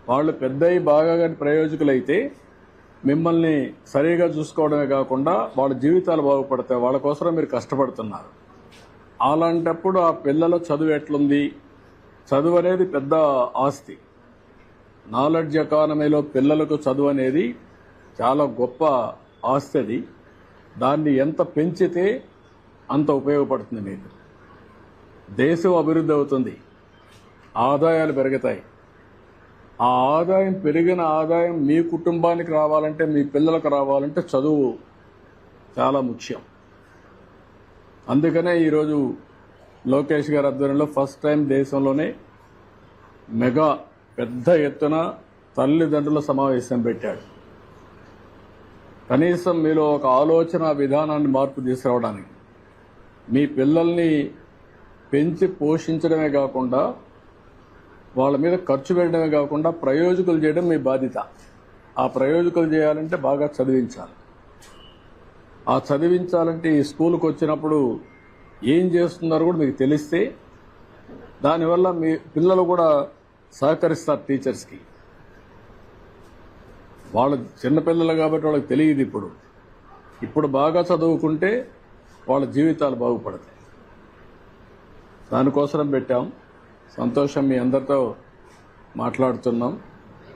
వాళ్ళు పెద్దయి బాగా ప్రయోజకులైతే మిమ్మల్ని సరిగా చూసుకోవడమే కాకుండా వాళ్ళ జీవితాలు బాగుపడతాయి. వాళ్ళ కోసం మీరు కష్టపడుతున్నారు. అలాంటప్పుడు ఆ పిల్లల చదువు ఎట్లుంది? చదువు అనేది పెద్ద ఆస్తి. నాలెడ్జ్ ఎకానమీలో పిల్లలకు చదువు అనేది చాలా గొప్ప ఆస్తి. అది దాన్ని ఎంత పెంచితే అంత ఉపయోగపడుతుంది. మీకు దేశం అభివృద్ధి అవుతుంది, ఆదాయాలు పెరుగుతాయి. ఆ ఆదాయం పెరిగిన ఆదాయం మీ కుటుంబానికి రావాలంటే, మీ పిల్లలకు రావాలంటే చదువు చాలా ముఖ్యం. అందుకనే ఈరోజు లోకేష్ గారి ఆధ్వర్యంలో ఫస్ట్ టైం దేశంలోనే మెగా పెద్ద ఎత్తున తల్లిదండ్రుల సమావేశం పెట్టాడు. కనీసం మీలో ఒక ఆలోచన విధానాన్ని మార్పు తీసుకురావడానికి, మీ పిల్లల్ని పెంచి పోషించడమే కాకుండా వాళ్ళ మీద ఖర్చు పెట్టడమే కాకుండా ప్రయోజకులు చేయడం మీ బాధ్యత. ఆ ప్రయోజకులు చేయాలంటే బాగా చదివించాలి. ఆ చదివించాలంటే ఈ స్కూల్కి వచ్చినప్పుడు ఏం చేస్తున్నారో కూడా మీకు తెలిస్తే దానివల్ల మీ పిల్లలు కూడా సహకరిస్తారు టీచర్స్కి. వాళ్ళు చిన్నపిల్లలు కాబట్టి వాళ్ళకి తెలియదు. ఇప్పుడు బాగా చదువుకుంటే వాళ్ళ జీవితాలు బాగుపడతాయి. దానికోసం పెట్టాం. సంతోషం, మీ అందరితో మాట్లాడుతున్నాం.